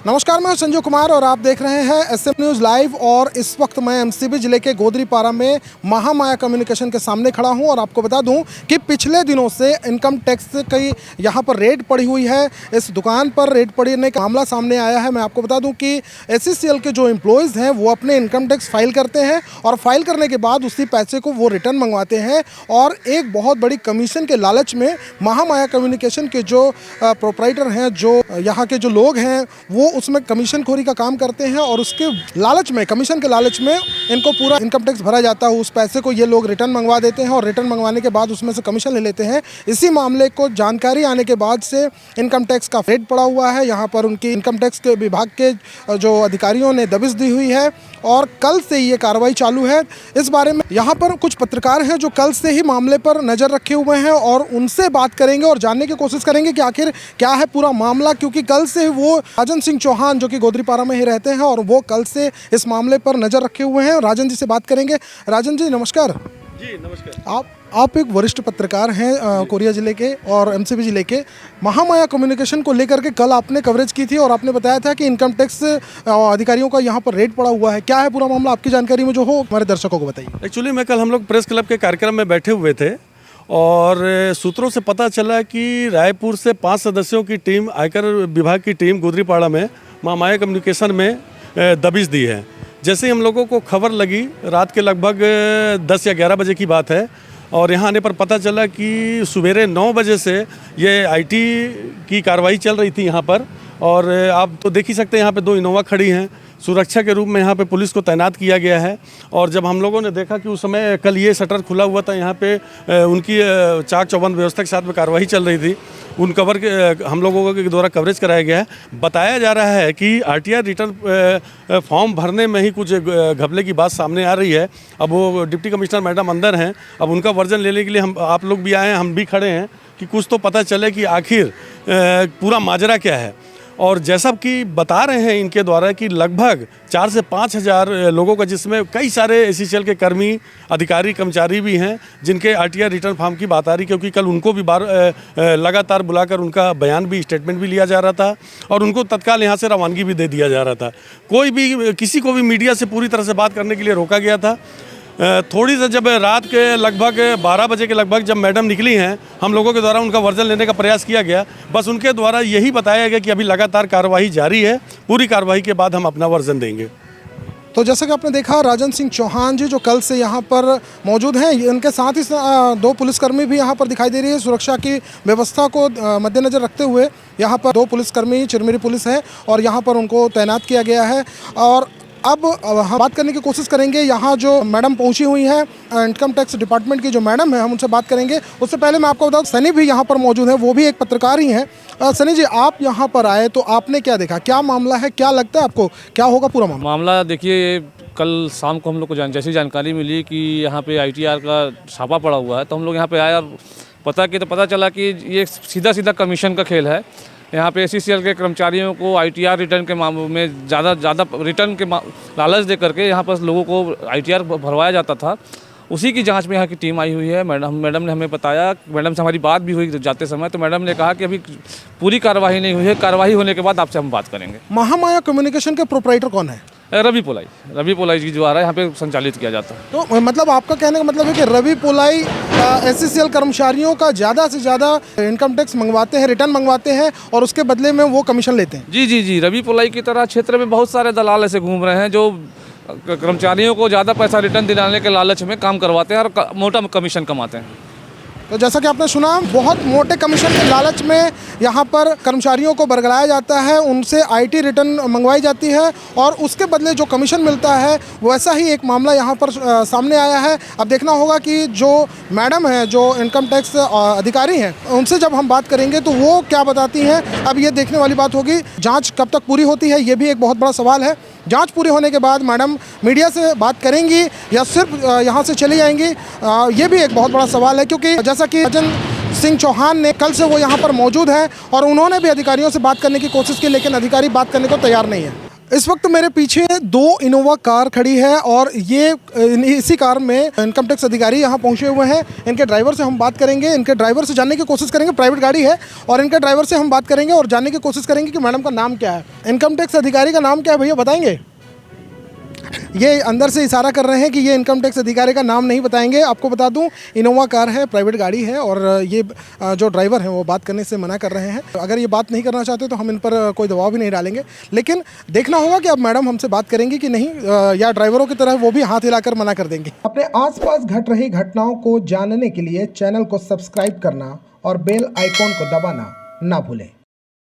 नमस्कार, मैं संजय कुमार और आप देख रहे हैं एसएम न्यूज़ लाइव। और इस वक्त मैं एमसीबी जिले के गोदरीपारा में महामाया कम्युनिकेशन के सामने खड़ा हूं और आपको बता दूं कि पिछले दिनों से इनकम टैक्स की यहां पर रेड पड़ी हुई है। इस दुकान पर रेड पड़ने का मामला सामने आया है। मैं आपको बता दूं कि एसईसीएल के जो एम्प्लॉयज़ हैं वो अपने इनकम टैक्स फाइल करते हैं और फाइल करने के बाद उसी पैसे को वो रिटर्न मंगवाते हैं और एक बहुत बड़ी कमीशन के लालच में महामाया कम्युनिकेशन के जो प्रोप्राइटर हैं, जो यहाँ के जो लोग हैं, वो उसमें कमीशन खोरी का काम करते हैं और उसके लालच में, कमीशन के लालच में इनको पूरा इनकम टैक्स भरा जाता है। उस पैसे को ये लोग रिटर्न मंगवा देते हैं और रिटर्न मंगवाने के बाद उसमें से कमीशन ले लेते हैं। इसी मामले को जानकारी आने के बाद से इनकम टैक्स का रेड पड़ा हुआ है। यहाँ पर उनकी इनकम टैक्स के विभाग के जो अधिकारियों ने दबिश दी हुई है और कल से ये कार्रवाई चालू है। इस बारे में यहाँ पर कुछ पत्रकार हैं जो कल से ही मामले पर नज़र रखे हुए हैं और उनसे बात करेंगे और जानने की कोशिश करेंगे कि आखिर क्या है पूरा मामला, क्योंकि कल से वो राजन सिंह चौहान जो कि गोदरीपारा में ही रहते हैं और वो कल से इस मामले पर नज़र रखे हुए हैं। राजन जी से बात करेंगे। राजन जी नमस्कार। जी नमस्कार। आप एक वरिष्ठ पत्रकार हैं कोरिया जिले के और एमसीबी जिले के। महामाया कम्युनिकेशन को लेकर के कल आपने कवरेज की थी और आपने बताया था कि इनकम टैक्स अधिकारियों का यहाँ पर रेड पड़ा हुआ है। क्या है पूरा मामला, आपकी जानकारी में जो हो हमारे दर्शकों को बताइए। एक्चुअली मैं कल हम लोग प्रेस क्लब के कार्यक्रम में बैठे हुए थे और सूत्रों से पता चला कि रायपुर से 5 सदस्यों की टीम, आयकर विभाग की टीम गोदरीपाड़ा में महामाया कम्युनिकेशन में दबिश दी है। जैसे ही हम लोगों को खबर लगी, रात के लगभग 10 या 11 बजे की बात है, और यहाँ आने पर पता चला कि सवेरे 9 बजे से ये आईटी की कार्रवाई चल रही थी यहाँ पर। और आप तो देख ही सकते हैं यहाँ पे 2 इनोवा खड़ी हैं। सुरक्षा के रूप में यहाँ पे पुलिस को तैनात किया गया है। और जब हम लोगों ने देखा कि उस समय कल ये शटर खुला हुआ था, यहाँ पे उनकी चाक चौबंद व्यवस्था के साथ में कार्रवाई चल रही थी, उन कवर के हम लोगों के द्वारा कवरेज कराया गया है। बताया जा रहा है कि आरटीआर रिटर्न फॉर्म भरने में ही कुछ घपले की बात सामने आ रही है। अब वो डिप्टी कमिश्नर मैडम अंदर हैं, अब उनका वर्जन लेने के लिए हम आप लोग भी आए हैं, हम भी खड़े हैं कि कुछ तो पता चले कि आखिर पूरा माजरा क्या है। और जैसा कि बता रहे हैं इनके द्वारा कि लगभग 4 से 5 हज़ार लोगों का, जिसमें कई सारे एसईसीएल के कर्मी, अधिकारी, कर्मचारी भी हैं जिनके आरटीआर रिटर्न फॉर्म की बात आ रही, क्योंकि कल उनको भी लगातार बुलाकर उनका बयान भी, स्टेटमेंट भी लिया जा रहा था और उनको तत्काल यहाँ से रवानगी भी दे दिया जा रहा था। किसी को भी मीडिया से पूरी तरह से बात करने के लिए रोका गया था। थोड़ी सी जब रात के लगभग 12 बजे के लगभग जब मैडम निकली हैं, हम लोगों के द्वारा उनका वर्जन लेने का प्रयास किया गया। बस उनके द्वारा यही बताया गया कि अभी लगातार कार्रवाई जारी है, पूरी कार्रवाई के बाद हम अपना वर्जन देंगे। तो जैसा कि आपने देखा, राजन सिंह चौहान जी जो कल से यहाँ पर मौजूद हैं, इनके साथ ही 2 पुलिसकर्मी भी यहाँ पर दिखाई दे रही है। सुरक्षा की व्यवस्था को मद्देनज़र रखते हुए यहाँ पर 2 पुलिसकर्मी, चिरमिरी पुलिस है और यहाँ पर उनको तैनात किया गया है। और अब हम बात करने की कोशिश करेंगे, यहाँ जो मैडम पहुँची हुई हैं, इनकम टैक्स डिपार्टमेंट की जो मैडम है, हम उनसे बात करेंगे। उससे पहले मैं आपको बताऊँ, सनी भी यहाँ पर मौजूद है, वो भी एक पत्रकार ही हैं। सनी जी, आप यहाँ पर आए तो आपने क्या देखा, क्या मामला है, क्या लगता है आपको क्या होगा पूरा मामला? देखिए, कल शाम को हम लोग को जैसी जानकारी मिली कि यहाँ पे आईटीआर का छापा पड़ा हुआ है, तो हम लोग यहाँ पे आए और पता चला कि ये सीधा कमीशन का खेल है। यहाँ पे एसईसीएल के कर्मचारियों को आईटीआर रिटर्न के मामले में ज़्यादा रिटर्न के लालच दे करके यहाँ पर लोगों को आईटीआर भरवाया जाता था। उसी की जांच में यहाँ की टीम आई हुई है। मैडम ने हमें बताया, मैडम से हमारी बात भी हुई जाते समय, तो मैडम ने कहा कि अभी पूरी कार्रवाई नहीं हुई है, कार्रवाई होने के बाद आपसे हम बात करेंगे। महामाया कम्युनिकेशन के प्रोप्राइटर कौन है? रवि पोलाई जी जो आ रहा है यहाँ पे संचालित किया जाता है। तो मतलब आपका कहने का मतलब है कि रवि पोलाई एसईसीएल कर्मचारियों का ज़्यादा से ज़्यादा इनकम टैक्स मंगवाते हैं, रिटर्न मंगवाते हैं और उसके बदले में वो कमीशन लेते हैं। जी, रवि पोलाई की तरह क्षेत्र में बहुत सारे दलाल ऐसे घूम रहे हैं जो कर्मचारियों को ज़्यादा पैसा रिटर्न दिलाने के लालच में काम करवाते हैं और मोटा कमीशन कमाते हैं। तो जैसा कि आपने सुना, बहुत मोटे कमीशन के लालच में यहाँ पर कर्मचारियों को बरगलाया जाता है, उनसे आईटी रिटर्न मंगवाई जाती है और उसके बदले जो कमीशन मिलता है, वैसा ही एक मामला यहाँ पर सामने आया है। अब देखना होगा कि जो मैडम है, जो इनकम टैक्स अधिकारी हैं, उनसे जब हम बात करेंगे तो वो क्या बताती हैं, अब ये देखने वाली बात होगी। जाँच कब तक पूरी होती है, ये भी एक बहुत बड़ा सवाल है। जांच पूरी होने के बाद मैडम मीडिया से बात करेंगी या सिर्फ यहां से चली जाएंगी, ये भी एक बहुत बड़ा सवाल है। क्योंकि जैसा कि राजन सिंह चौहान ने, कल से वो यहां पर मौजूद हैं और उन्होंने भी अधिकारियों से बात करने की कोशिश की, लेकिन अधिकारी बात करने को तैयार नहीं है। इस वक्त मेरे पीछे 2 इनोवा कार खड़ी है और ये इसी कार में इनकम टैक्स अधिकारी यहाँ पहुँचे हुए हैं। इनके ड्राइवर से हम बात करेंगे, इनके ड्राइवर से जानने की कोशिश करेंगे, प्राइवेट गाड़ी है और इनके ड्राइवर से हम बात करेंगे और जानने की कोशिश करेंगे कि मैडम का नाम क्या है। इनकम टैक्स अधिकारी का नाम क्या है भैया बताएंगे? ये अंदर से इशारा कर रहे हैं कि ये इनकम टैक्स अधिकारी का नाम नहीं बताएंगे। आपको बता दूं इनोवा कार है, प्राइवेट गाड़ी है और ये जो ड्राइवर हैं वो बात करने से मना कर रहे हैं। अगर ये बात नहीं करना चाहते तो हम इन पर कोई दबाव भी नहीं डालेंगे, लेकिन देखना होगा कि अब मैडम हमसे बात करेंगी कि नहीं, या ड्राइवरों की तरह वो भी हाथ हिलाकर मना कर देंगे। अपने आसपास घट रही घटनाओं को जानने के लिए चैनल को सब्सक्राइब करना और बेल आइकॉन को दबाना ना भूलें।